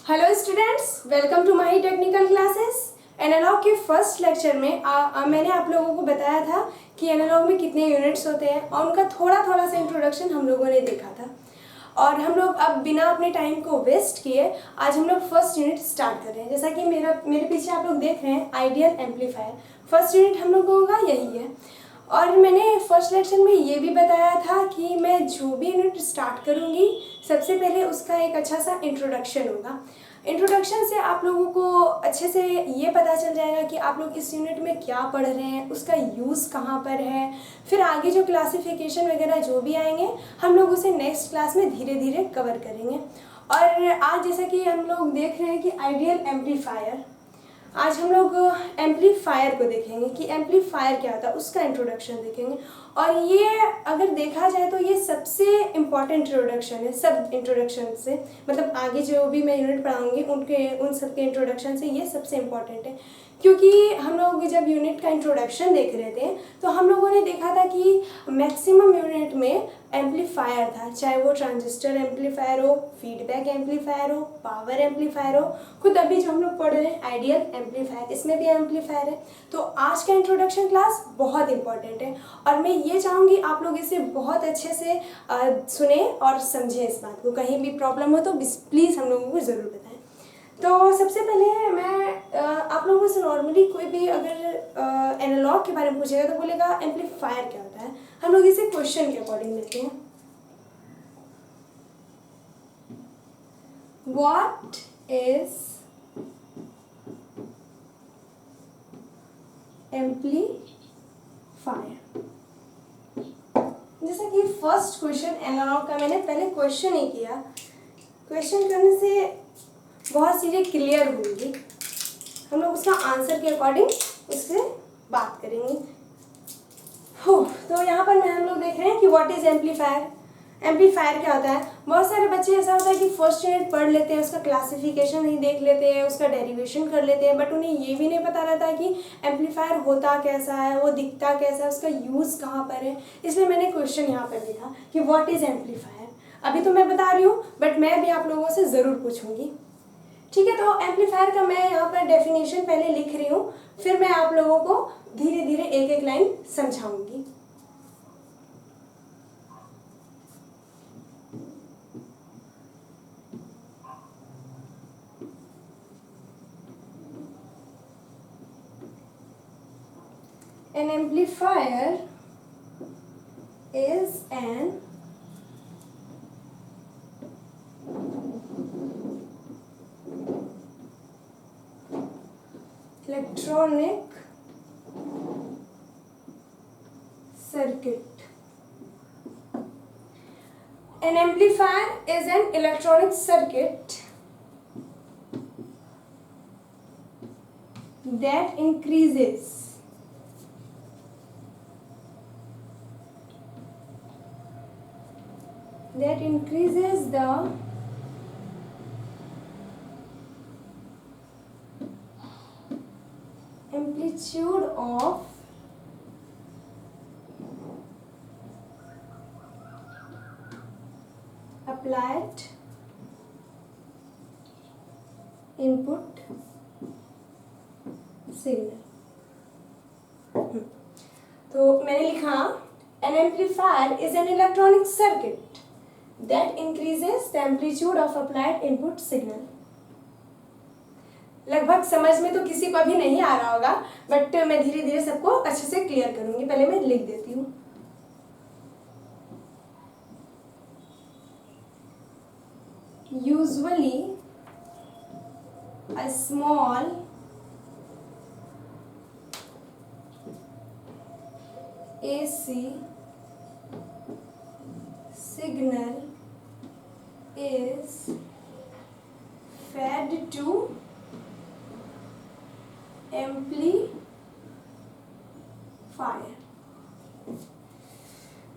Hello students, welcome to my technical classes. Analog के first lecture में मैंने आप लोगों को बताया था कि एनालॉग में कितने यूनिट्स होते हैं और उनका थोड़ा थोड़ा सा इंट्रोडक्शन हम लोगों ने देखा था। और हम लोग अब बिना अपने टाइम को वेस्ट किए आज हम लोग फर्स्ट यूनिट स्टार्ट कर रहे हैं। जैसा कि मेरे पीछे आप लोग देख रहे हैं आइडियल एम्पलीफायर, फर्स्ट यूनिट हम लोगों का यही है। और मैंने फर्स्ट लेक्चर में ये भी बताया था कि मैं जो भी यूनिट स्टार्ट करूँगी सबसे पहले उसका एक अच्छा सा इंट्रोडक्शन होगा। इंट्रोडक्शन से आप लोगों को अच्छे से ये पता चल जाएगा कि आप लोग इस यूनिट में क्या पढ़ रहे हैं, उसका यूज़ कहाँ पर है। फिर आगे जो क्लासिफिकेशन वगैरह जो भी आएंगे हम लोग उसे नेक्स्ट क्लास में धीरे धीरे कवर करेंगे। और आज जैसा कि हम लोग देख रहे हैं कि आइडियल एम्पलीफायर, आज हम लोग एम्पलीफायर को देखेंगे कि एम्पलीफायर क्या होता है, उसका इंट्रोडक्शन देखेंगे। और ये अगर देखा जाए तो ये सबसे इम्पॉर्टेंट इंट्रोडक्शन है सब इंट्रोडक्शन से, मतलब आगे जो भी मैं यूनिट पढ़ाऊँगी उन सब के इंट्रोडक्शन से ये सबसे इम्पॉर्टेंट है। क्योंकि हम लोग जब यूनिट का इंट्रोडक्शन देख रहे थे तो हम लोगों ने देखा था कि मैक्सिमम यूनिट में एम्पलीफायर था, चाहे वो ट्रांजिस्टर एम्पलीफायर हो, फीडबैक एम्पलीफायर हो, पावर एम्पलीफायर हो। खुद अभी जो हम लोग पढ़ रहे हैं आइडियल एम्पलीफायर, इसमें भी एम्पलीफायर है। तो आज का इंट्रोडक्शन क्लास बहुत इंपॉर्टेंट है और मैं ये चाहूँगी आप लोग इसे बहुत अच्छे से सुने और समझें इस बात को। कहीं भी प्रॉब्लम हो तो प्लीज़ हम लोगों को ज़रूर बताएं। तो सबसे पहले मैं आप लोगों से नॉर्मली कोई भी अगर एनालॉग के बारे में पूछेगा तो बोलेगा एम्पलीफायर क्या होता है। हम लोग इसे क्वेश्चन के अकॉर्डिंग लेते हैं। What is amplifier? जैसा कि फर्स्ट क्वेश्चन एनालॉग का मैंने पहले क्वेश्चन ही किया, क्वेश्चन करने से बहुत चीज़ें क्लियर होंगी। हम लोग उसका आंसर के अकॉर्डिंग उससे बात करेंगे। तो यहाँ पर हम लोग देख रहे हैं कि व्हाट इज एम्पलीफायर। एम्पलीफायर क्या होता है? बहुत सारे बच्चे ऐसा होता है कि फर्स्ट यूनिट पढ़ लेते हैं, उसका क्लासिफिकेशन नहीं देख लेते हैं, उसका डेरिवेशन कर लेते हैं, बट उन्हें ये भी नहीं पता रहता कि एम्पलीफायर होता कैसा है, वो दिखता कैसा है, उसका यूज़ कहाँ पर है। इसलिए मैंने क्वेश्चन यहाँ पर लिखा कि व्हाट इज एम्पलीफायर। अभी तो मैं बता रही हूँ बट मैं भी आप लोगों से ज़रूर पूछूंगी, ठीक है। तो एम्पलीफायर का मैं यहाँ पर डेफिनेशन पहले लिख रही हूँ, फिर मैं आप लोगों को धीरे धीरे एक एक line समझाऊंगी। An amplifier is an electronic circuit. An amplifier is an electronic circuit that increases the amplitude of applied input signal। तो मैंने लिखा an amplifier is an electronic circuit that increases the amplitude of applied input signal। लगभग समझ में तो किसी को अभी नहीं आ रहा होगा बट मैं धीरे धीरे सबको अच्छे से क्लियर करूंगी। पहले मैं लिख देती हूँ। Usually a small AC signal is fed to amplifier।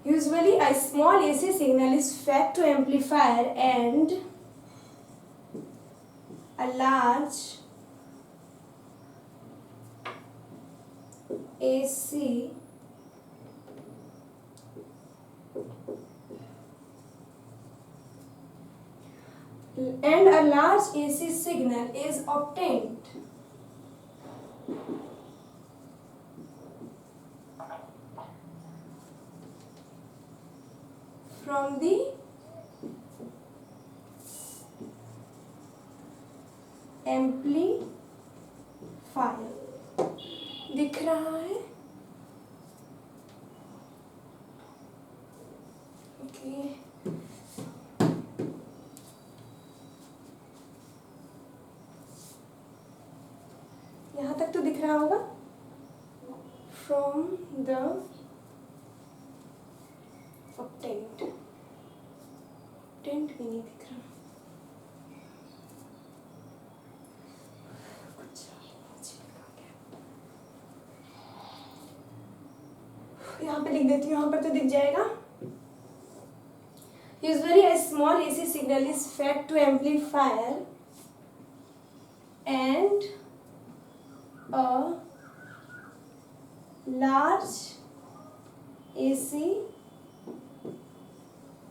Usually a small AC signal is fed to amplifier and a large AC and a large AC signal is obtained from the amplifier. दिख रहा है? Okay, यहाँ तक तो दिख रहा होगा. From the obtained भी नहीं दिख रहा. यहाँ पे लिख देती हूँ, यहाँ पर तो दिख जाएगा. Usually a small AC signal is fed to amplifier and a large AC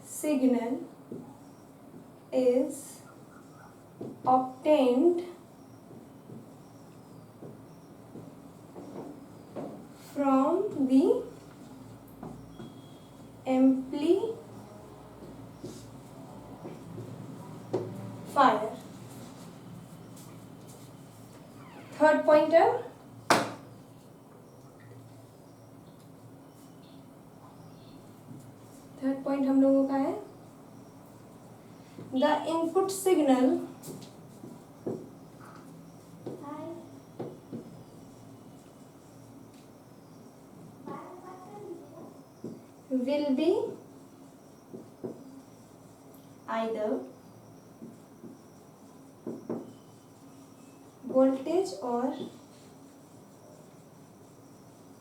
signal is obtained from the amplifier. Third pointer, third point हम लोगों का है the input signal will be either voltage or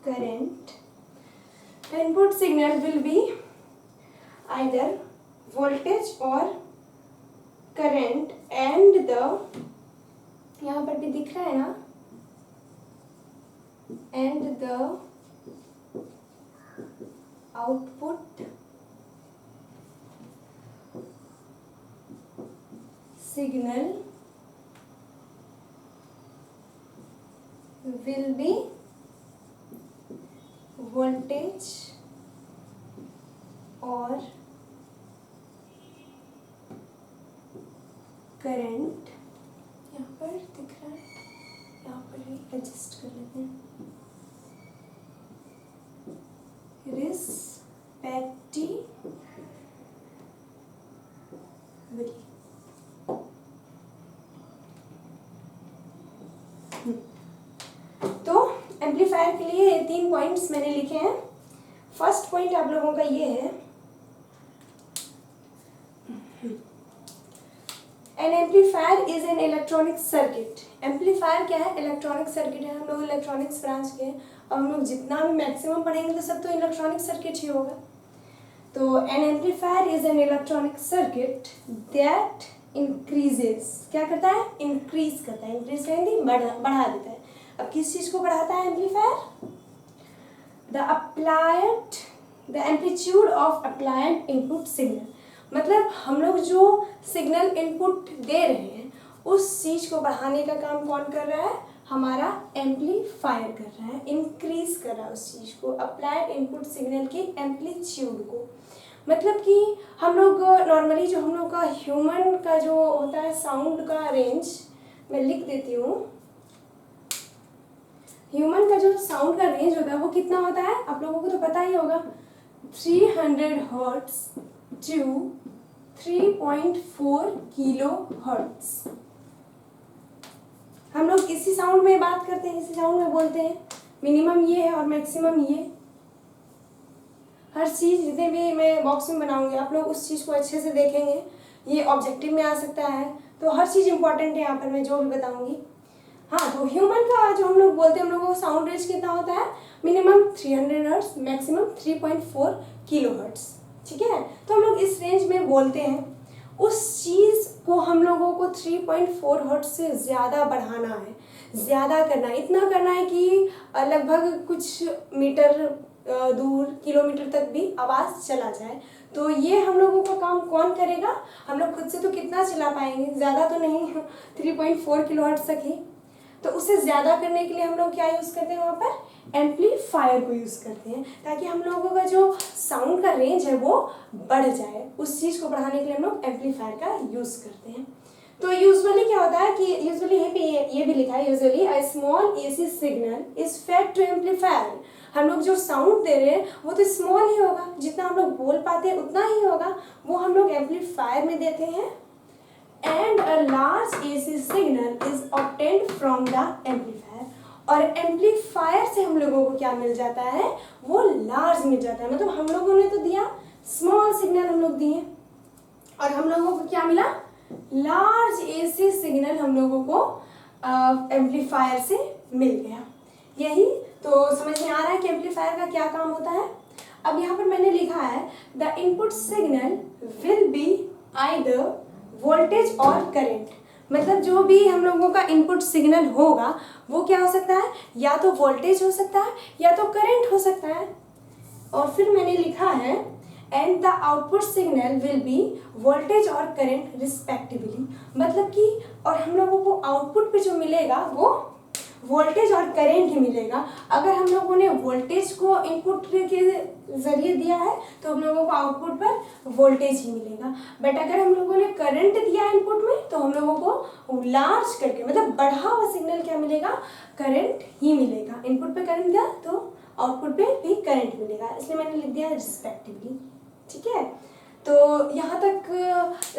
current. The input signal will be either voltage or current and the, यहाँ पर भी दिख रहा है ना, and the output signal will be voltage or current. यहाँ पर दिख रहा है, यहाँ पर भी एडजस्ट कर लेते हैं. Respectively. तो एम्पलीफायर के लिए ये 3 पॉइंट्स मैंने लिखे हैं. फर्स्ट पॉइंट आप लोगों का ये है, N amplifier is an electronic circuit. Amplifier क्या है? इलेक्ट्रॉनिक सर्किट है. हम लोग इलेक्ट्रॉनिक्स ब्रांच के, अब हम लोग जितना भी मैक्सिमम पढ़ेंगे तो सब तो इलेक्ट्रॉनिक सर्किट ही होगा. तो N amplifier is an electronic circuit that increases. क्या करता है? इंक्रीज करता है. इंक्रीज करेंगे, बढ़ा देता है. अब किस चीज को बढ़ाता है amplifier? The amplitude of applied input signal. मतलब हम लोग जो सिग्नल इनपुट दे रहे हैं उस चीज को बढ़ाने का काम कौन कर रहा है? हमारा एम्पलीफायर कर रहा है. इंक्रीज कर रहा है उस चीज को, अप्लाइड इनपुट सिग्नल की एम्पलीट्यूड को. मतलब कि हम लोग नॉर्मली जो हम लोग का ह्यूमन का जो होता है साउंड का रेंज, मैं लिख देती हूँ. ह्यूमन का जो साउंड का रेंज होता है वो कितना होता है? आप लोगों को तो पता ही होगा, 300 हर्ट्ज टू 3.4 किलो हर्ट्ज. हम लोग इसी साउंड में बात करते हैं, इसी साउंड में बोलते हैं. मिनिमम ये है और मैक्सिमम ये. हर चीज़ जितने भी मैं बॉक्स में बनाऊंगी आप लोग उस चीज़ को अच्छे से देखेंगे. ये ऑब्जेक्टिव में आ सकता है, तो हर चीज़ इंपॉर्टेंट है यहाँ पर मैं जो भी बताऊंगी. हाँ, तो ह्यूमन का जो हम लोग बोलते हैं, हम लोगों को साउंड रेंज कितना होता है? Minimum 300 hertz, maximum 3.4 kilo hertz. ठीक है, तो हम लोग इस रेंज में बोलते हैं. उस चीज़ को हम लोगों को 3.4 हर्ट्ज से ज़्यादा बढ़ाना है, ज़्यादा करना है. इतना करना है कि लगभग कुछ मीटर दूर किलोमीटर तक भी आवाज़ चला जाए। तो ये हम लोगों का काम कौन करेगा? हम लोग खुद से तो कितना चला पाएंगे, ज़्यादा तो नहीं 3.4 किलोहर्ट्ज़ तक ही। तो उससे ज़्यादा करने के लिए हम लोग क्या यूज़ करते हैं? वहाँ पर एम्पलीफायर को यूज़ करते हैं, ताकि हम लोगों का जो साउंड का रेंज है वो बढ़ जाए। उस चीज़ को बढ़ाने के लिए हम लोग एम्पलीफायर का यूज़ करते हैं। तो यूजुअली क्या होता है कि यूजुअली यहीं पे ये भी लिखा है, usually a small AC signal is fed to amplifier. हम लोग जो साउंड दे रहे हैं वो तो स्मॉल ही होगा, जितना हम लोग बोल पाते हैं उतना ही होगा, वो हम लोग एम्पलीफायर में देते हैं। And a large AC signal is obtained from the amplifier. और एम्पलीफायर से हम लोगों को क्या मिल जाता है? वो लार्ज मिल जाता है। मतलब हम लोगों ने तो दिया स्मॉल सिग्नल, हम लोग दिए, और हम लोगों को क्या मिला? लार्ज एसी सिग्नल हम लोगों को एम्पलीफायर से मिल गया। यही तो समझ में आ रहा है कि एम्पलीफायर का क्या काम होता है। अब यहाँ पर मैंने लिखा है the input signal will be either voltage और करंट। मतलब जो भी हम लोगों का इनपुट सिग्नल होगा वो क्या हो सकता है? या तो वोल्टेज हो सकता है या तो करंट हो सकता है। और फिर मैंने लिखा है and the output signal will be voltage और करंट रिस्पेक्टिवली। मतलब कि और हम लोगों को आउटपुट पे जो मिलेगा वो वोल्टेज और करंट ही मिलेगा। अगर हम लोगों ने वोल्टेज को इनपुट के जरिए दिया है तो हम लोगों को आउटपुट पर वोल्टेज ही मिलेगा। बट अगर हम लोगों ने करंट दिया इनपुट में तो हम लोगों को लार्ज करके मतलब बढ़ा हुआ सिग्नल क्या मिलेगा? करंट ही मिलेगा। इनपुट पे करंट दिया तो आउटपुट पे भी करंट मिलेगा, इसलिए मैंने लिख दिया रिस्पेक्टिवली। ठीक है, तो यहाँ तक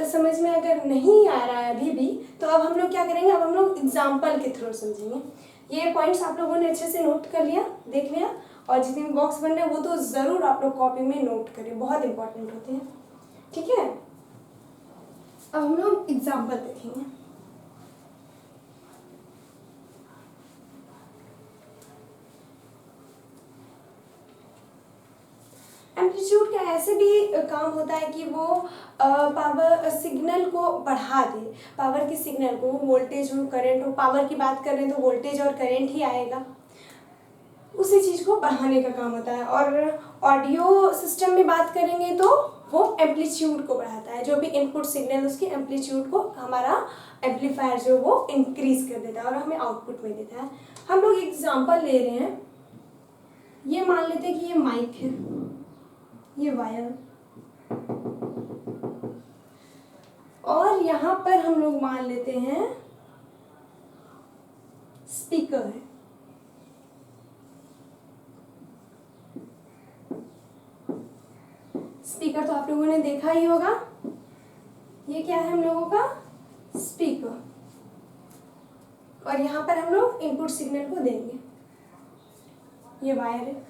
समझ में अगर नहीं आ रहा है अभी भी, तो अब हम लोग क्या करेंगे? अब हम लोग एग्जाम्पल के थ्रू समझेंगे। ये पॉइंट्स आप लोगों ने अच्छे से नोट कर लिया, देख लिया, और जितने भी बॉक्स बन रहे हैं वो तो ज़रूर आप लोग कॉपी में नोट करें, बहुत इंपॉर्टेंट होते हैं। ठीक है, अब हम लोग एग्जाम्पल देखेंगे। एम्पलीट्यूड का ऐसे भी काम होता है कि वो पावर सिग्नल को बढ़ा दे, पावर के सिग्नल को, वोल्टेज हो करंट हो, पावर की बात कर रहे हैं तो वोल्टेज और करंट ही आएगा, उसी चीज़ को बढ़ाने का काम होता है। और ऑडियो सिस्टम में बात करेंगे तो वो एम्पलीट्यूड को बढ़ाता है, जो भी इनपुट सिग्नल उसके एम्पलीट्यूड को हमारा एम्पलीफायर जो वो इंक्रीज कर देता है और हमें आउटपुट में देता है। हम लोग एग्जाम्पल ले रहे हैं, ये मान लेते हैं कि ये माइक है, ये वायर, और यहाँ पर हम लोग मान लेते हैं स्पीकर है। स्पीकर तो आप लोगों ने देखा ही होगा, ये क्या है हम लोगों का? स्पीकर। और यहाँ पर हम लोग इनपुट सिग्नल को देंगे, ये वायर है।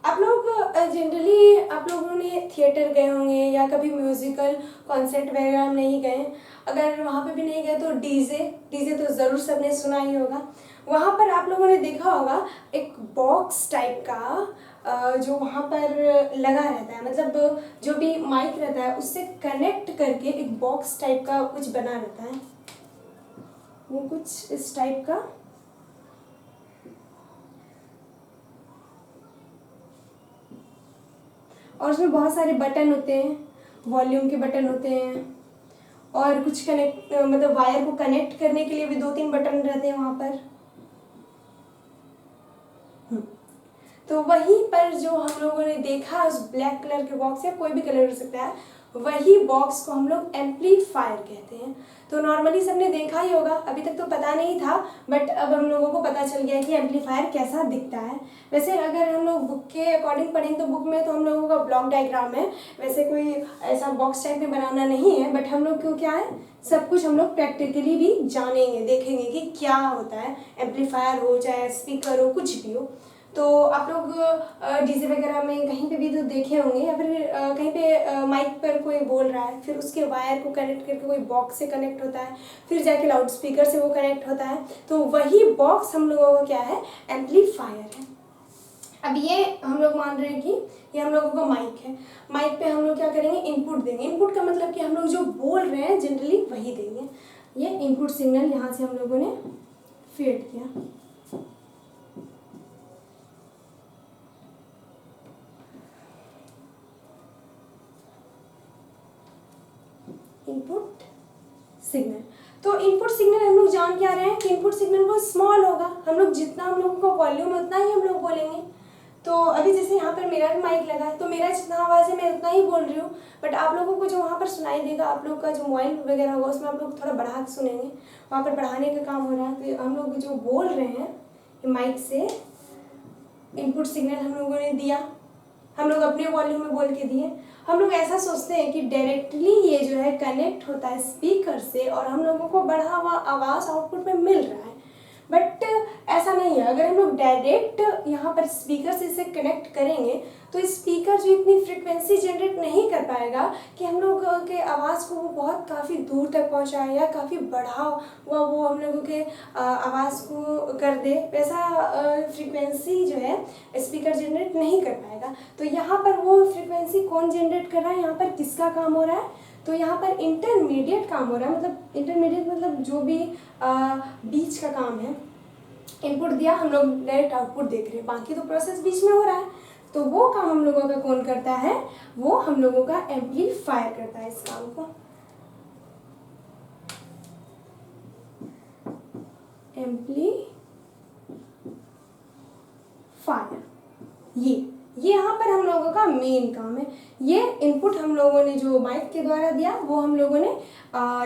आप लोग जनरली आप लोगों ने थिएटर गए होंगे या कभी म्यूजिकल कॉन्सर्ट वगैरह नहीं गए, अगर वहाँ पे भी नहीं गए तो डीजे तो ज़रूर सबने सुना ही होगा। वहाँ पर आप लोगों ने देखा होगा एक बॉक्स टाइप का जो वहाँ पर लगा रहता है, मतलब जो भी माइक रहता है उससे कनेक्ट करके एक बॉक्स टाइप का कुछ बना रहता है, वो कुछ इस टाइप का। और उसमें बहुत सारे बटन होते हैं, वॉल्यूम के बटन होते हैं, और कुछ कनेक्ट मतलब वायर को कनेक्ट करने के लिए भी 2-3 बटन रहते हैं वहाँ पर। तो वहीं पर जो हम लोगों ने देखा उस ब्लैक कलर के बॉक्स, या कोई भी कलर हो सकता है, वही बॉक्स को हम लोग एम्पलीफायर कहते हैं। तो नॉर्मली सबने देखा ही होगा, अभी तक तो पता नहीं था, बट अब हम लोगों को पता चल गया कि एम्पलीफायर कैसा दिखता है। वैसे अगर हम लोग बुक के अकॉर्डिंग पढ़ें तो बुक में तो हम लोगों का ब्लॉक डायग्राम है, वैसे कोई ऐसा बॉक्स टाइप में बनाना नहीं है, बट हम लोग को क्या है, सब कुछ हम लोग प्रैक्टिकली भी जानेंगे, देखेंगे कि क्या होता है, एम्पलीफायर हो चाहे स्पीकर हो, कुछ भी हो। तो आप लोग डीजे वगैरह में कहीं पे भी तो देखे होंगे, या फिर कहीं पे माइक पर कोई बोल रहा है, फिर उसके वायर को कनेक्ट करके कोई बॉक्स से कनेक्ट होता है, फिर जाके लाउड स्पीकर से वो कनेक्ट होता है, तो वही बॉक्स हम लोगों का क्या है, एम्पलीफायर है। अब ये हम लोग मान रहे हैं कि ये हम लोगों का माइक है, माइक पे हम लोग क्या करेंगे, इनपुट देंगे। इनपुट का मतलब कि हम लोग जो बोल रहे हैं जनरली वही देंगे। ये इनपुट सिग्नल यहाँ से हम लोगों ने फीड किया, इनपुट सिग्नल। तो इनपुट सिग्नल हम लोग जान क्या रहे हैं कि इनपुट सिग्नल वो स्मॉल होगा, हम लोग जितना हम लोगों को वॉल्यूम उतना ही हम लोग बोलेंगे। तो अभी जैसे यहाँ पर मेरा भी माइक लगा है, तो मेरा जितना आवाज़ है मैं उतना ही बोल रही हूँ, बट आप लोगों को जो वहाँ पर सुनाई देगा, आप लोग का जो मोबाइल वगैरह होगा उसमें आप लोग थोड़ा बढ़ा के सुनेंगे, वहाँ पर बढ़ाने का काम हो रहा है। तो हम लोग जो बोल रहे हैं माइक से इनपुट सिग्नल हम लोगों ने दिया, हम लोग अपने वॉल्यूम में बोल के दिए। हम लोग ऐसा सोचते हैं कि डायरेक्टली ये जो है कनेक्ट होता है स्पीकर से और हम लोगों को बढ़ा हुआ आवाज़ आउटपुट में मिल रहा है, बट ऐसा नहीं है। अगर हम लोग डायरेक्ट यहाँ पर स्पीकर से इसे कनेक्ट करेंगे तो स्पीकर जो इतनी फ्रिक्वेंसी जनरेट नहीं कर पाएगा कि हम लोग के आवाज़ को वो बहुत काफ़ी दूर तक पहुँचाए या काफ़ी बढ़ा हुआ वो हम लोगों के आवाज़ को कर दे, वैसा फ्रिक्वेंसी जो है स्पीकर जनरेट नहीं कर पाएगा। तो यहाँ पर वो फ्रिक्वेंसी कौन जनरेट कर रहा है, यहाँ पर किसका काम हो रहा है, तो यहाँ पर इंटरमीडिएट काम हो रहा है। मतलब इंटरमीडिएट मतलब जो भी बीच का काम है, इनपुट दिया हम लोग डायरेक्ट आउटपुट देख रहे हैं, बाकी तो प्रोसेस बीच में हो रहा है। तो वो काम हम लोगों का कौन करता है, वो हम लोगों का एम्पलीफायर करता है इस काम को। एम्पलीफायर ये यहाँ पर हम लोगों का मेन काम है। ये इनपुट हम लोगों ने जो माइक के द्वारा दिया वो हम लोगों ने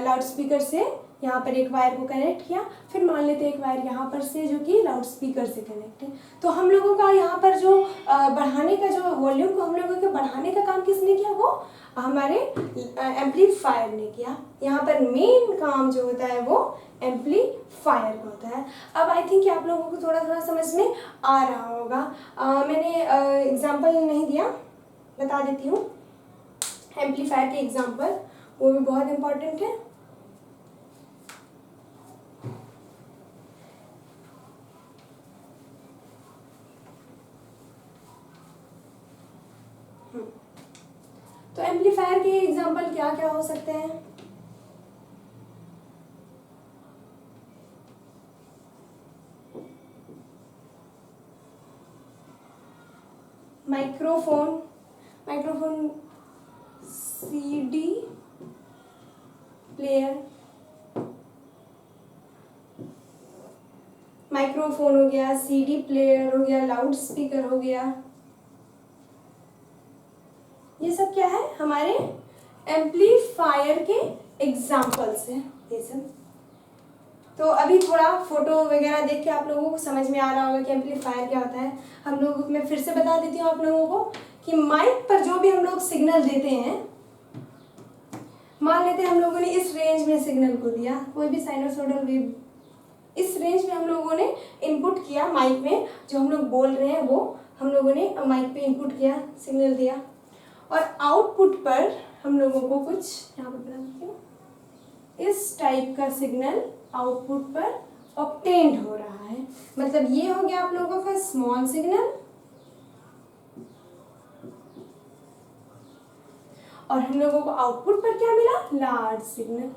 लाउड स्पीकर से यहाँ पर एक वायर को कनेक्ट किया, फिर मान लेते हैं एक वायर यहाँ पर से जो कि लाउड स्पीकर से कनेक्ट है। तो हम लोगों का यहाँ पर जो बढ़ाने का जो वॉल्यूम को हम लोगों के बढ़ाने का काम किसने किया, वो हमारे एम्पलीफायर ने किया। यहाँ पर मेन काम जो होता है वो एम्पलीफायर का होता है। अब आई थिंक आप लोगों को थोड़ा थोड़ा समझ में आ रहा होगा। मैंने एग्जांपल नहीं दिया, बता देती हूँ एम्पलीफायर के एग्जांपल, वो भी बहुत इम्पोर्टेंट है। तो एम्पलीफायर के एग्जांपल क्या क्या हो सकते हैं, माइक्रोफोन सीडी प्लेयर, माइक्रोफोन हो गया, सीडी प्लेयर हो गया, लाउड स्पीकर हो गया, ये सब क्या है, हमारे एम्पलीफायर के एग्जाम्पल्स हैं ये सब। तो अभी थोड़ा फोटो वगैरह देख के आप लोगों को समझ में आ रहा होगा कि एम्पलीफायर क्या होता है। हम लोग, मैं फिर से बता देती हूँ आप लोगों को कि माइक पर जो भी हम लोग सिग्नल देते हैं, मान लेते हैं हम लोगों ने इस रेंज में सिग्नल को दिया, कोई भी साइनोसॉइडल वेव, इस रेंज में हम लोगों ने इनपुट किया माइक में, जो हम लोग बोल रहे हैं वो हम लोगों ने माइक पे इनपुट किया, सिग्नल दिया, और आउटपुट पर हम लोगों को कुछ यहाँ पर बता देती हूँ, इस टाइप का सिग्नल आउटपुट पर ऑब्टेन्ड हो रहा है। मतलब ये हो गया आप लोगों का स्मॉल सिग्नल, और हम लोगों को आउटपुट पर क्या मिला, लार्ज सिग्नल।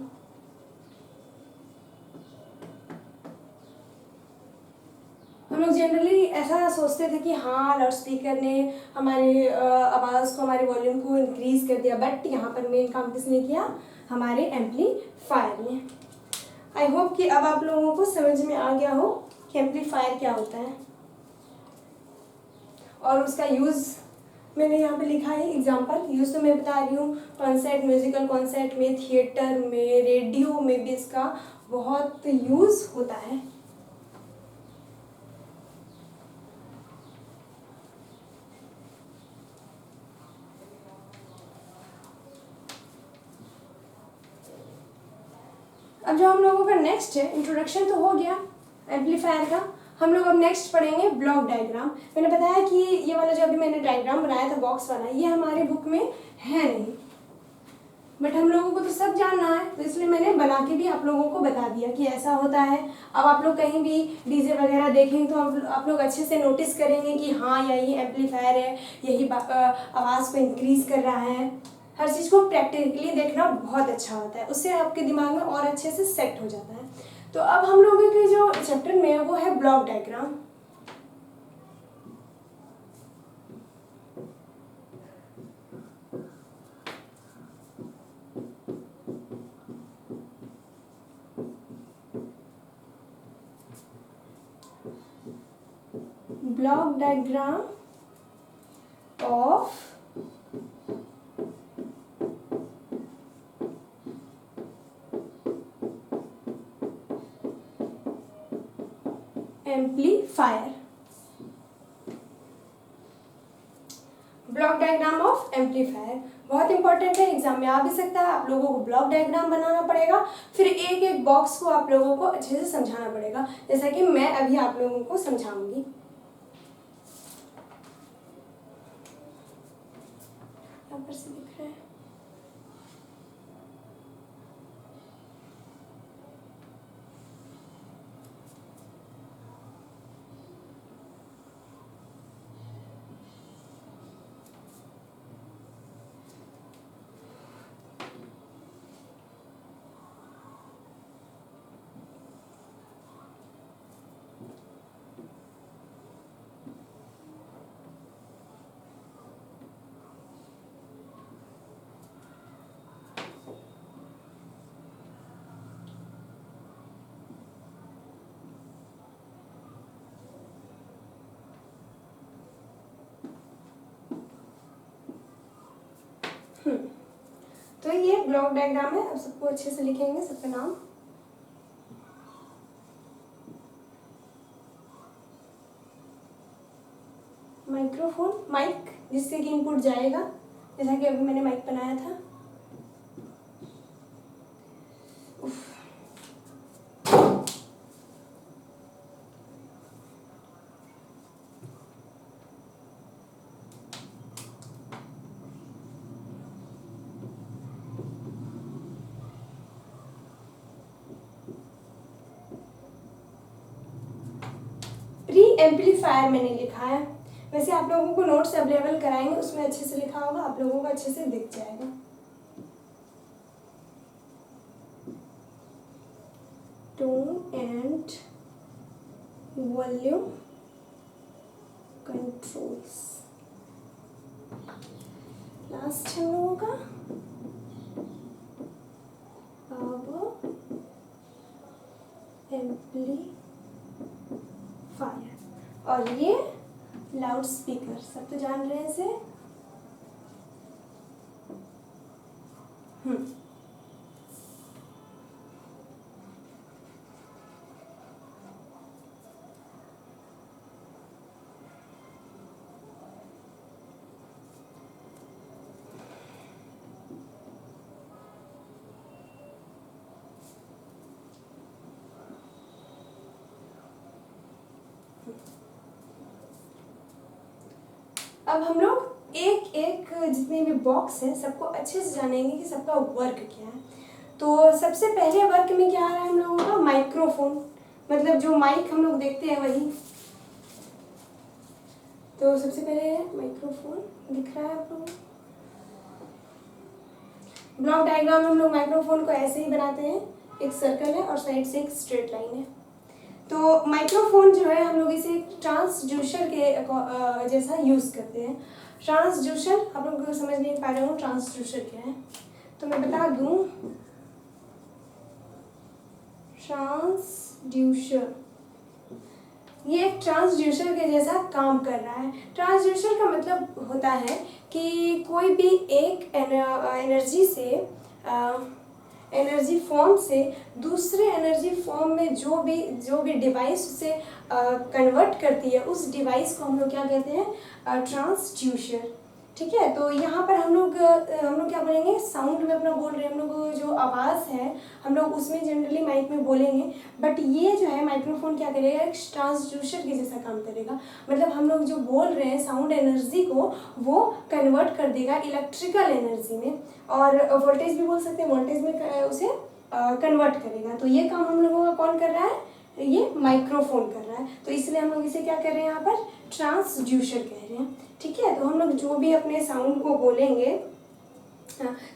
हम लोग जनरली ऐसा सोचते थे कि हाँ लाउड स्पीकर ने हमारी आवाज़ को, हमारे वॉल्यूम को इंक्रीज कर दिया, बट यहाँ पर मेन काम किसने किया, हमारे एम्पलीफायर ने। आई होप कि अब आप लोगों को समझ में आ गया हो कि एम्पलीफायर क्या होता है और उसका यूज़ मैंने यहाँ पे लिखा है एग्जांपल। यूज़ तो मैं बता रही हूँ कॉन्सर्ट, म्यूजिकल कॉन्सर्ट में, थिएटर में, रेडियो में भी इसका बहुत यूज़ होता है। अब जो हम लोगों का नेक्स्ट है, इंट्रोडक्शन तो हो गया एम्पलीफायर का, हम लोग अब नेक्स्ट पढ़ेंगे ब्लॉक डायग्राम। मैंने बताया कि ये वाला जो अभी मैंने डायग्राम बनाया था बॉक्स वाला, ये हमारे बुक में है नहीं, बट हम लोगों को तो सब जानना है, तो इसलिए मैंने बना के भी आप लोगों को बता दिया कि ऐसा होता है। अब आप लोग कहीं भी डीजे वगैरह देखेंगे तो आप लोग अच्छे से नोटिस करेंगे कि हाँ यही एम्पलीफायर है, यही आवाज़ को इंक्रीज़ कर रहा है। हर चीज़ को प्रैक्टिकली देखना बहुत अच्छा होता है, उससे आपके दिमाग में और अच्छे से सेट हो जाता है। तो अब हम लोगों के जो चैप्टर में है वो है block diagram. Block diagram of amplifier. Block diagram of amplifier बहुत इंपॉर्टेंट है, एग्जाम में आ भी सकता है। आप लोगों को ब्लॉक डायग्राम बनाना पड़ेगा, फिर एक एक बॉक्स को आप लोगों को अच्छे से समझाना पड़ेगा, जैसा कि मैं अभी आप लोगों को समझाऊंगी। यहाँ पर से दिख रहा है। तो ये ब्लॉक डायग्राम है। अब सबको अच्छे से लिखेंगे, सबका नाम। माइक्रोफोन, माइक जिससे कि इनपुट जाएगा, जैसा कि अभी मैंने माइक बनाया था। प्री एम्पलीफायर मैंने लिखा है, वैसे आप लोगों को नोट्स अवेलेबल कराएंगे, उसमें अच्छे से लिखा होगा, आप लोगों को अच्छे से दिख जाएगा। Tone and volume controls last हम लोगों का। अब एम्पलीफायर और ये लाउड स्पीकर, सब तो जान रहे हैं इसे। अब हम लोग एक एक जितने भी बॉक्स हैं सबको अच्छे से जानेंगे कि सबका वर्क क्या है। तो सबसे पहले वर्क में क्या आ रहा है हम लोगों का, माइक्रोफोन, मतलब जो माइक हम लोग देखते हैं वही। तो सबसे पहले माइक्रोफोन दिख रहा है आप लोगों को। ब्लॉक डायग्राम में हम लोग माइक्रोफोन को ऐसे ही बनाते हैं, एक सर्कल है और साइड से एक स्ट्रेट लाइन है। तो माइक्रोफोन जो है हम लोग इसे ट्रांसड्यूसर के जैसा यूज़ करते हैं। ट्रांसड्यूसर आप लोग को समझ नहीं पा रहे हो ट्रांसड्यूसर क्या है, तो मैं बता दूं। ट्रांसड्यूसर ये एक ट्रांसड्यूसर के जैसा काम कर रहा है। ट्रांसड्यूसर का मतलब होता है कि कोई भी एक एनर्जी फॉर्म से दूसरे एनर्जी फॉर्म में जो भी डिवाइस उसे कन्वर्ट करती है, उस डिवाइस को हम लोग क्या कहते हैं, ट्रांसड्यूसर। ठीक है, तो यहाँ पर हम लोग क्या बोलेंगे, साउंड में अपना बोल रहे हैं, हम लोग जो आवाज़ है हम लोग उसमें जनरली माइक में बोलेंगे, बट ये जो है माइक्रोफोन क्या करेगा, एक ट्रांसड्यूसर के जैसा काम करेगा। मतलब हम लोग जो बोल रहे हैं साउंड एनर्जी को वो कन्वर्ट कर देगा इलेक्ट्रिकल एनर्जी में, और वोल्टेज भी बोल सकते हैं, वोल्टेज में उसे कन्वर्ट करेगा। तो ये काम हम लोगों का कौन कर रहा है, ये माइक्रोफोन कर रहा है। तो इसलिए हम लोग इसे क्या कर रहे हैं, यहाँ पर ट्रांसड्यूसर कह रहे हैं। ठीक है, तो हम लोग जो भी अपने साउंड को बोलेंगे,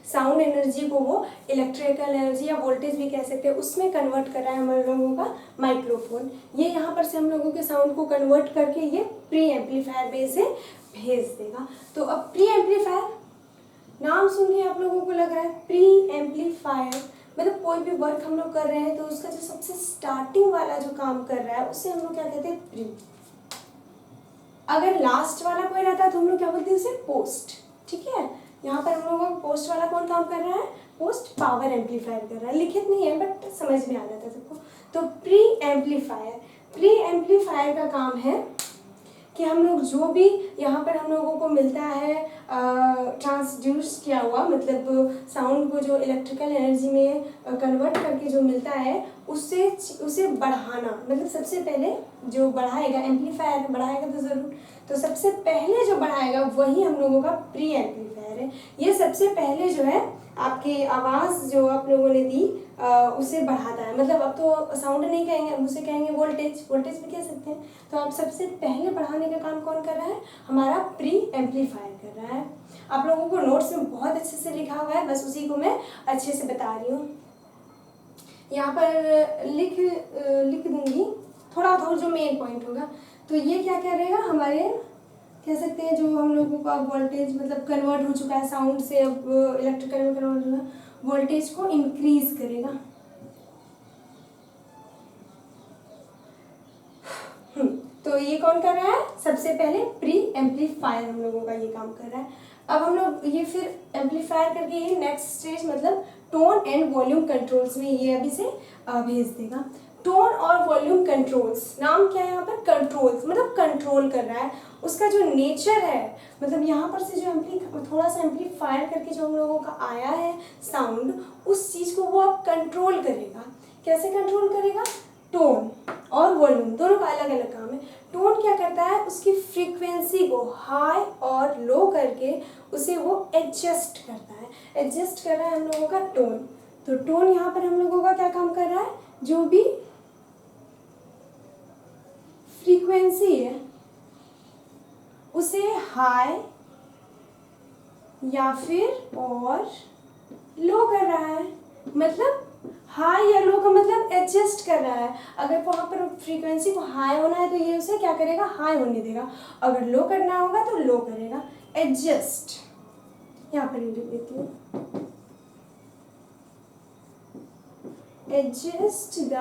साउंड एनर्जी को वो इलेक्ट्रिकल एनर्जी या वोल्टेज भी कह सकते हैं, उसमें कन्वर्ट कर रहा है हम लोगों का माइक्रोफोन। ये यहाँ पर से हम लोगों के साउंड को कन्वर्ट करके ये प्री एम्पलीफायर पे से भेज देगा। तो अब प्री एम्पलीफायर नाम सुन के आप लोगों को लग रहा है प्री एम्पलीफायर मतलब कोई भी वर्क हम लोग कर रहे हैं तो उसका जो सबसे स्टार्टिंग वाला जो काम कर रहा है उसे हम लोग क्या कहते हैं, प्री। अगर लास्ट वाला कोई रहता है तो हम लोग क्या बोलते हैं उसे पोस्ट। ठीक है, यहाँ पर हम लोगों को पोस्ट वाला कौन काम कर रहा है, पोस्ट पावर एम्पलीफायर कर रहा है। लिखित नहीं है बट समझ में आ जाता है सबको। तो प्री एम्पलीफायर, प्री एम्पलीफायर का काम है कि हम लोग जो भी यहाँ पर हम लोगों को मिलता है ट्रांसड्यूस किया हुआ, मतलब साउंड को जो इलेक्ट्रिकल एनर्जी में कन्वर्ट करके जो मिलता है उससे उसे बढ़ाना, मतलब सबसे पहले जो बढ़ाएगा, एम्पलीफायर बढ़ाएगा तो ज़रूर, तो सबसे पहले जो बढ़ाएगा वही हम लोगों का प्री एम्पलीफायर है। ये सबसे पहले जो है आपकी आवाज़ जो आप लोगों ने दी उसे बढ़ाता है, मतलब अब तो साउंड नहीं कहेंगे, अब उसे कहेंगे वोल्टेज, वोल्टेज भी कह सकते हैं। तो आप सबसे पहले बढ़ाने का काम कौन कर रहा है, हमारा प्री एम्पलीफायर कर रहा है। आप लोगों को नोट्स में बहुत अच्छे से लिखा हुआ है, बस उसी को मैं अच्छे से बता रही हूँ। यहाँ पर लिख दूंगी थोड़ा थोड़ा जो मेन पॉइंट होगा। तो ये क्या करेगा, हमारे कह सकते हैं जो हम लोगों का वोल्टेज मतलब कन्वर्ट हो चुका है साउंड से, अब इलेक्ट्रिकल में कन्वर्ट होगा, वोल्टेज को इंक्रीज करेगा। तो ये कौन कर रहा है, सबसे पहले प्री एम्पलीफायर हम लोगों का ये काम कर रहा है। अब हम लोग ये फिर एम्पलीफायर करके ये नेक्स्ट स्टेज मतलब टोन एंड वॉल्यूम कंट्रोल्स में ये अभी से भेज देगा। टोन और वॉल्यूम कंट्रोल्स, नाम क्या है यहाँ पर, कंट्रोल्स मतलब कंट्रोल कर रहा है। उसका जो नेचर है, मतलब यहाँ पर से जो थोड़ा सा एम्पलीफायर करके जो हम लोगों का आया है साउंड, उस चीज़ को वो अब कंट्रोल करेगा। कैसे कंट्रोल करेगा, टोन और वॉल्यूम दोनों का अलग अलग काम है। टोन क्या करता है, उसकी फ्रीक्वेंसी को हाई और लो करके उसे वो एडजस्ट करता है। एडजस्ट कर रहा है हम लोगों का टोन। तो टोन यहाँ पर हम लोगों का क्या काम कर रहा है, जो भी फ्रीक्वेंसी है उसे हाई या फिर और लो कर रहा है। मतलब हाई या लो का मतलब एडजस्ट कर रहा है। अगर वहाँ पर फ्रीक्वेंसी को हाई होना है तो ये उसे क्या करेगा, हाई होने देगा। अगर लो करना होगा तो लो करेगा, एडजस्ट। यहाँ पर लिख देती हूँ, adjust the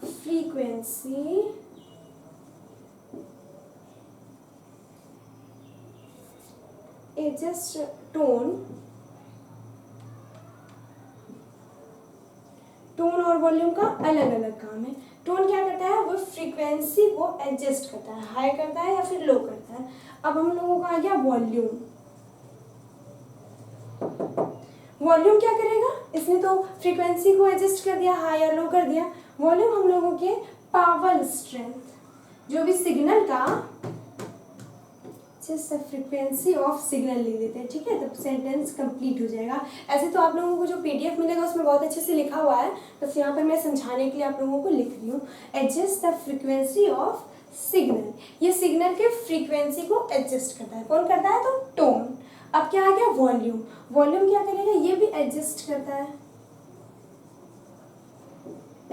frequency adjust tone, tone और वॉल्यूम का अलग अलग काम है। टोन क्या करता है, वो फ्रीक्वेंसी को एडजस्ट करता है, हाई करता है या फिर लो करता है। अब हम लोगों का आ गया वॉल्यूम। वॉल्यूम क्या करेगा, इसने तो फ्रीक्वेंसी को एडजस्ट कर दिया, हाई या लो कर दिया। वॉल्यूम हम लोगों के पावर स्ट्रेंथ, जो भी सिग्नल का फ्रीक्वेंसी ऑफ सिग्नल ले देते हैं। ठीक है, तब सेंटेंस कंप्लीट हो जाएगा। ऐसे तो आप लोगों को जो पीडीएफ मिलेगा उसमें बहुत अच्छे से लिखा हुआ है, बस यहाँ पर मैं समझाने के लिए आप लोगों को लिख रही हूँ। Adjust the frequency of signal, ये सिग्नल के फ्रीक्वेंसी को एडजस्ट करता है। कौन करता है, तो टोन। अब क्या आ गया, वॉल्यूम। वॉल्यूम क्या करेगा, ये भी एडजस्ट करता है।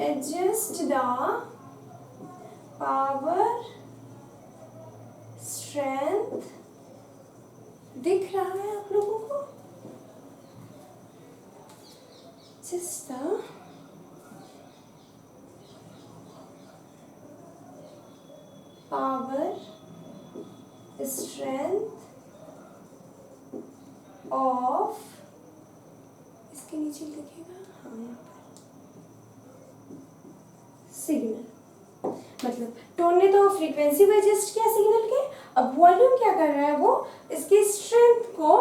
एडजस्ट द पावर स्ट्रेंथ, दिख रहा है आप लोगों को, just the power strength of, इसके नीचे लिखेगा हाँ यहाँ पर, सिग्नल। मतलब टोन ने तो फ्रीक्वेंसी को एडजस्ट किया सिग्नल के, अब वॉल्यूम क्या कर रहा है, वो इसकी स्ट्रेंथ को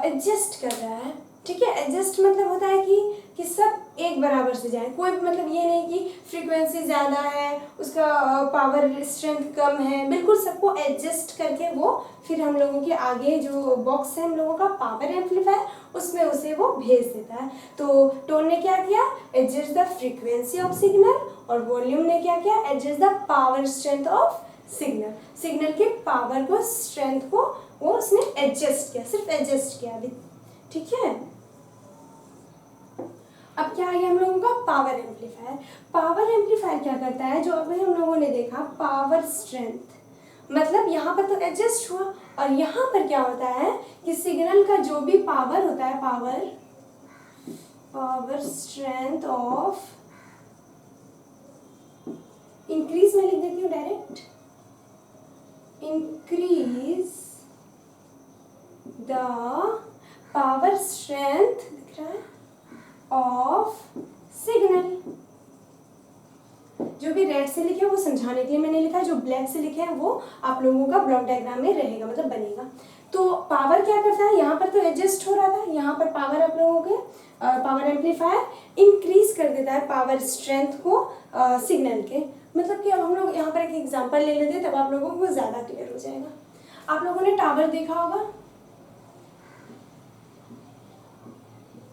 एडजस्ट कर रहा है। ठीक है, एडजस्ट मतलब होता है कि सब एक बराबर से जाए, कोई मतलब ये नहीं कि फ्रीक्वेंसी ज़्यादा है उसका पावर स्ट्रेंथ कम है, बिल्कुल सबको एडजस्ट करके वो फिर हम लोगों के आगे जो बॉक्स है हम लोगों का पावर एम्पलीफायर, उसमें उसे वो भेज देता है। तो टोन ने क्या किया, adjust the frequency of signal, और वॉल्यूम ने क्या किया, adjust the power strength of signal. Signal के पावर को, स्ट्रेंथ को वो उसने एडजस्ट किया, सिर्फ एडजस्ट किया अभी। ठीक है, अब क्या आ गया हम लोगों का, पावर एम्पलीफायर। पावर एम्पलीफायर क्या करता है, जो अभी हम लोगों ने देखा पावर स्ट्रेंथ, मतलब यहाँ पर तो एडजस्ट हुआ, और यहाँ पर क्या होता है कि सिग्नल का जो भी पावर होता है, पावर स्ट्रेंथ ऑफ, इंक्रीज में लिख देती हूँ direct, increase the power strength, दिख रहा है, ऑफ सिग्नल। जो भी रेड से लिखे वो समझाने के लिए मैंने लिखा है, जो ब्लैक से लिखे हैं वो आप लोगों का ब्लॉक डायग्राम में रहेगा, मतलब बनेगा। तो पावर क्या करता है, यहाँ पर तो एडजस्ट हो रहा था, यहाँ पर पावर आप लोगों के पावर एम्पलीफायर इंक्रीज कर देता है पावर स्ट्रेंथ को सिग्नल के। मतलब कि अब हम लोग यहाँ पर एक एग्जांपल ले लेते हैं, तब आप लोगों को ज़्यादा क्लियर हो जाएगा। आप लोगों ने टावर देखा होगा,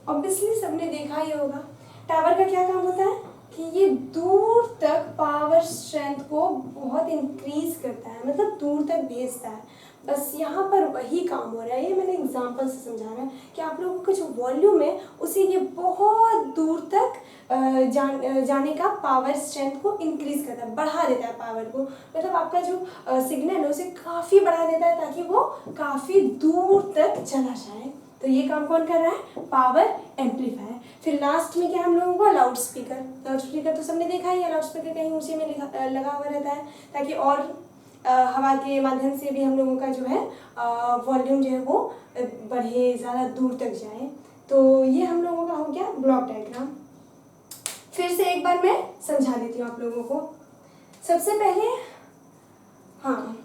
ऑब्वियसली सबने देखा ही होगा। टावर का क्या काम होता है कि ये दूर तक पावर स्ट्रेंथ को बहुत इंक्रीज करता है, मतलब दूर तक भेजता है। बस यहाँ पर वही काम हो रहा है, ये मैंने एग्जांपल से समझा रहा है कि आप लोगों का जो वॉल्यूम है उसे ये बहुत दूर तक जाने का पावर स्ट्रेंथ को इंक्रीज करता है, बढ़ा देता है पावर को। मतलब आपका जो सिग्नल है उसे काफ़ी बढ़ा देता है ताकि वो काफ़ी दूर तक चला जाए। तो ये काम कौन कर रहा है, पावर एम्पलीफायर। फिर लास्ट में क्या हम लोगों को, लाउड स्पीकर। लाउड स्पीकर तो सबने देखा ही है, लाउड स्पीकर कहीं ऊँचे में लगा हुआ रहता है ताकि और हवा के माध्यम से भी हम लोगों का जो है वॉल्यूम जो है वो बढ़े, ज़्यादा दूर तक जाए। तो ये हम लोगों का हो गया ब्लॉक डायग्राम। फिर से एक बार मैं समझा देती हूँ आप लोगों को। सबसे पहले हाँ,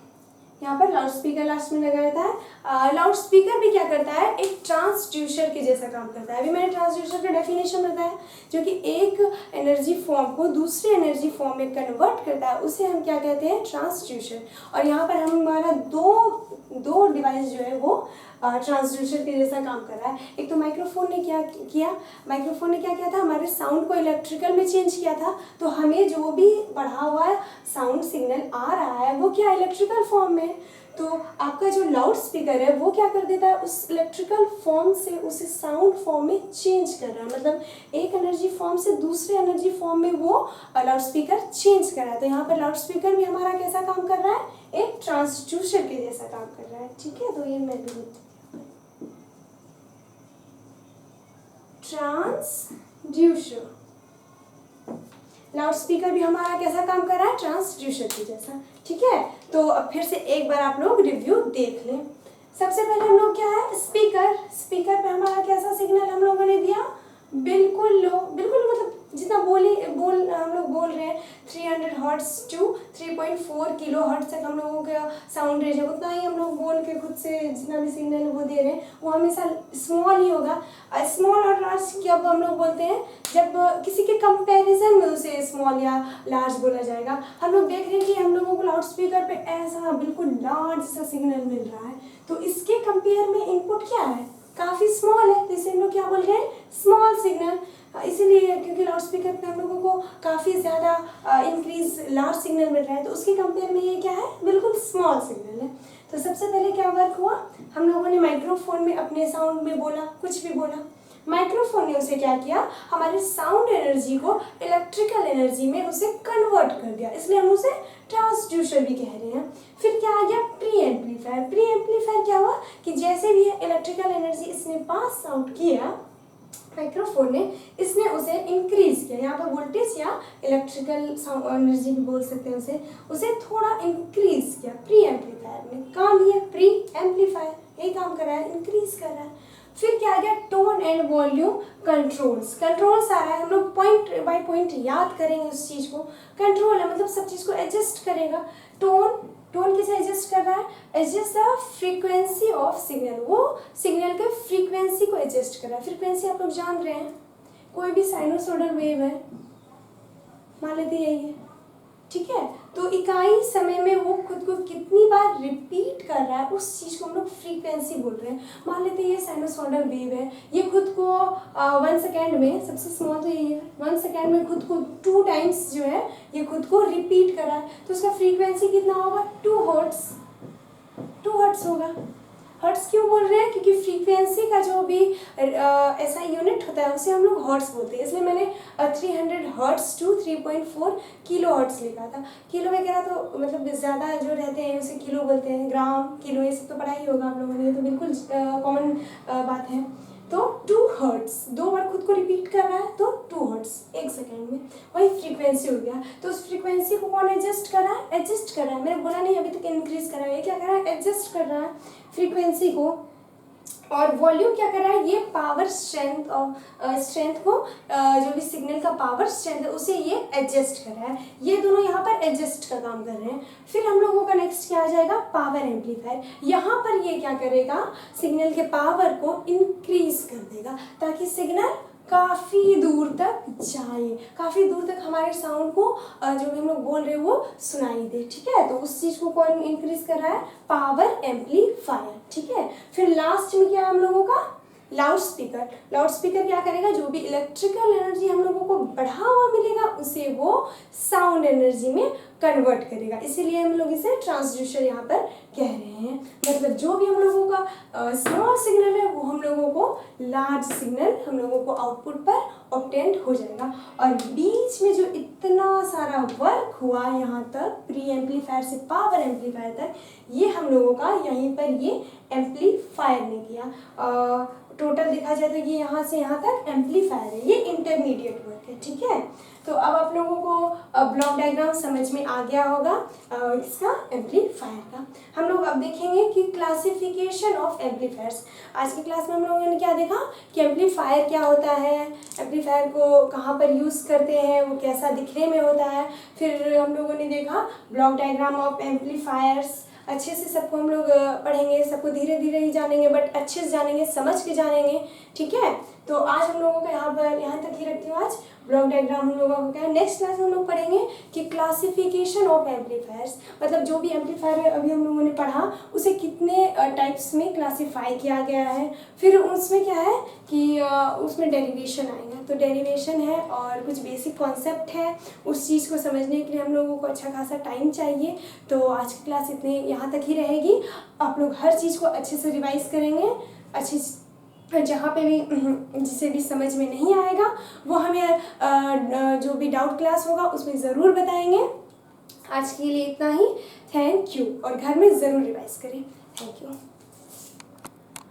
यहाँ पर लाउड स्पीकर लास्ट में लगा रहता है। लाउड स्पीकर भी क्या करता है, एक ट्रांसड्यूसर के जैसा काम करता है। अभी मैंने ट्रांसड्यूसर का डेफिनेशन बताया, जो कि एक एनर्जी फॉर्म को दूसरे एनर्जी फॉर्म में कन्वर्ट करता है, उसे हम क्या कहते हैं, ट्रांसड्यूसर। और यहाँ पर हमारा दो डिवाइस जो है वो ट्रांसड्यूसर के जैसा काम कर रहा है। एक तो माइक्रोफोन ने क्या किया था, हमारे साउंड को इलेक्ट्रिकल में चेंज किया था। तो हमें जो भी बढ़ा हुआ साउंड सिग्नल आ रहा है वो क्या, इलेक्ट्रिकल फॉर्म में। तो आपका जो लाउड स्पीकर है वो क्या कर देता है, उस इलेक्ट्रिकल फॉर्म से उसे साउंड फॉर्म में चेंज कर रहा है। मतलब एक एनर्जी फॉर्म से दूसरे एनर्जी फॉर्म में वो लाउड स्पीकर चेंज कर रहा है। तो यहाँ पर लाउड स्पीकर भी हमारा कैसा काम कर रहा है, एक ट्रांसड्यूसर के जैसा काम कर रहा है। ठीक है, तो ये मैं भी ट्रांसड्यूसर, लाउड स्पीकर भी हमारा कैसा काम कर रहा है, ट्रांसड्यूसर के जैसा। ठीक है, तो अब फिर से एक बार आप लोग रिव्यू देख लें। सबसे पहले हम लोग क्या है, स्पीकर पे हमारा कैसा सिग्नल हम लोगों ने दिया, बिल्कुल लो, बिल्कुल मतलब जितना हम लोग बोल रहे हैं 300 हर्ट्ज टू 3.4 किलो हर्ट्ज तक हम लोगों का साउंड रेंज है, उतना ही हम लोग बोल के खुद से जितना भी सिग्नल वो दे रहे हैं वो हमेशा स्मॉल ही होगा। स्मॉल और लार्ज कब हम लोग बोलते हैं, जब किसी के कंपैरिजन में उसे स्मॉल या लार्ज बोला जाएगा। हम लोग देख रहे हैं कि हम लोगों को लाउड स्पीकर पे ऐसा बिल्कुल लार्ज सा सिग्नल मिल रहा है, तो इसके कंपेयर में इनपुट क्या है, काफ़ी स्मॉल है, तो इसे हम लोग क्या बोल रहे हैं, स्मॉल सिग्नल। इसीलिए क्योंकि लाउड स्पीकर पे हम लोगों को काफ़ी ज़्यादा इंक्रीज लार्ज सिग्नल मिल रहा है, तो उसके कंपेयर में ये क्या है, बिल्कुल स्मॉल सिग्नल है। तो सबसे पहले क्या वर्क हुआ, हम लोगों ने माइक्रोफोन में अपने साउंड में बोला, कुछ भी बोला, माइक्रोफोन ने उसे क्या किया, हमारे साउंड एनर्जी को इलेक्ट्रिकल एनर्जी में उसे कन्वर्ट कर दिया, इसलिए हम उसे ट्रांसड्यूसर भी कह रहे हैं। फिर क्या आ गया, प्री एम्पलीफायर क्या हुआ कि जैसे भी इलेक्ट्रिकल एनर्जी इसने पास आउट किया माइक्रोफोन ने, इसने उसे इंक्रीज किया, यहाँ पर वोल्टेज या इलेक्ट्रिकल साउंड एनर्जी भी बोल सकते हैं उसे थोड़ा इंक्रीज किया। प्री एम्पलीफायर ने काम दिया, प्री एम्पलीफायर यही काम कर रहा है, इंक्रीज कर रहा है। फिर क्या आ गया, टोन एंड वॉल्यूम कंट्रोल्स आ रहा है, हम लोग पॉइंट बाय पॉइंट याद करेंगे उस चीज़ को। कंट्रोल है मतलब सब चीज़ को एडजस्ट करेगा। टोन किसे एडजस्ट कर रहा है, adjust the frequency of signal, वो सिग्नल के फ्रीक्वेंसी को एडजस्ट कर रहा है। फ्रीक्वेंसी आप लोग जान रहे हैं, कोई भी साइनोसॉइडल वेव है, मान लेते यही है, ठीक है, तो इकाई समय में वो खुद को कितनी बार रिपीट कर रहा है उस चीज़ को हम लोग फ्रीक्वेंसी बोल रहे हैं। मान लेते हैं ये साइनोसॉइडल वेव है, ये खुद को 1 सेकेंड में, सबसे स्मॉल तो यही है, 1 सेकेंड में खुद को 2 टाइम्स जो है ये खुद को रिपीट कर रहा है, तो उसका फ्रीक्वेंसी कितना होगा, 2 हर्ट्स होगा। हर्ट्स क्यों बोल रहे हैं, क्योंकि फ्रीक्वेंसी का जो भी ऐसा यूनिट होता है उसे हम लोग हर्ट्स बोलते हैं, इसलिए मैंने 300 हर्ट्स टू 3.4 किलो हर्ट्स लिखा था। किलो वगैरह तो मतलब ज़्यादा जो रहते हैं उसे किलो बोलते हैं, ग्राम, किलो ये सब तो पढ़ा ही होगा आप लोगों ने, ये तो बिल्कुल कॉमन बात है। तो 2 हर्ट्स, 2 बार खुद को रिपीट कर रहा है तो 2 हर्ट्स 1 सेकेंड में, वही फ्रीक्वेंसी हो गया। तो उस फ्रीक्वेंसी को कौन एडजस्ट कर रहा है? एडजस्ट कर रहा है, मैंने बोला नहीं अभी तक इंक्रीज कर रहा है, ये क्या कर रहा है? एडजस्ट कर रहा है फ्रीक्वेंसी को। और वॉल्यूम क्या कर रहा है? ये पावर स्ट्रेंथ और स्ट्रेंथ को जो भी सिग्नल का पावर स्ट्रेंथ है उसे ये एडजस्ट कर रहा है। ये दोनों यहाँ पर एडजस्ट का काम कर रहे हैं। फिर हम लोगों का नेक्स्ट क्या आ जाएगा? Power amplifier. यहाँ पर ये क्या करेगा? सिग्नल के पावर को इंक्रीज कर देगा ताकि सिग्नल काफ़ी दूर तक जाए, काफ़ी दूर तक हमारे साउंड को जो भी हम लोग बोल रहे हैं वो सुनाई दे। ठीक है, तो उस चीज़ को कौन इंक्रीज कर रहा है? Power amplifier. ठीक है, फिर लास्ट में क्या है हम लोगों का? Loud speaker. लाउड स्पीकर क्या करेगा? जो भी इलेक्ट्रिकल एनर्जी हम लोगों को बढ़ा हुआ मिलेगा उसे वो साउंड एनर्जी में कन्वर्ट करेगा, इसीलिए हम लोग इसे ट्रांसड्यूसर यहाँ पर कह रहे हैं। मतलब जो भी हम लोगों का स्मॉल सिग्नल है वो हम लोगों को लार्ज सिग्नल हम लोगों को आउटपुट पर ऑब्टेन हो जाएगा। और बीच में जो इतना सारा वर्क हुआ यहाँ तक प्री एम्पलीफायर से पावर एम्पलीफायर तक, ये हम लोगों का यहीं पर ये एम्पलीफायर ने किया। टोटल देखा जाए तो ये यहाँ से यहाँ तक एम्पलीफायर है, ये इंटरमीडिएट वर्क है। ठीक है, तो अब आप लोगों को ब्लॉक डायग्राम समझ में आ गया होगा इसका एम्पलीफायर का। हम लोग अब देखेंगे कि क्लासिफिकेशन ऑफ एम्पलीफायर्स। आज की क्लास में हम लोगों ने क्या देखा कि एम्पलीफायर क्या होता है, एम्पलीफायर को कहाँ पर यूज़ करते हैं, वो कैसा दिखने में होता है। फिर हम लोगों ने देखा ब्लॉक डायग्राम ऑफ एम्पलीफायर्स। अच्छे से सबको हम लोग पढ़ेंगे, सबको धीरे धीरे ही जानेंगे बट अच्छे से जानेंगे, समझ के जानेंगे। ठीक है, तो आज हम लोगों को यहाँ तक ही रखती हूँ। आज ब्लॉक डायग्राम हम लोगों को क्या है, नेक्स्ट क्लास में हम लोग पढ़ेंगे कि क्लासिफिकेशन ऑफ एम्पलीफायर्स, मतलब जो भी एम्पलीफायर अभी हम लोगों ने पढ़ा उसे कितने टाइप्स में क्लासीफाई किया गया है। फिर उसमें क्या है कि उसमें डेरिवेशन आएगा, तो डेरिवेशन है और कुछ बेसिक कॉन्सेप्ट है, उस चीज़ को समझने के लिए हम लोगों को अच्छा खासा टाइम चाहिए। तो आज की क्लास इतने यहाँ तक ही रहेगी। आप लोग हर चीज़ को अच्छे से रिवाइज करेंगे, अच्छे जहाँ पे भी जिसे भी समझ में नहीं आएगा वो हमें जो भी डाउट क्लास होगा उसमें ज़रूर बताएंगे। आज के लिए इतना ही। थैंक यू, और घर में ज़रूर रिवाइज करें। Thank you.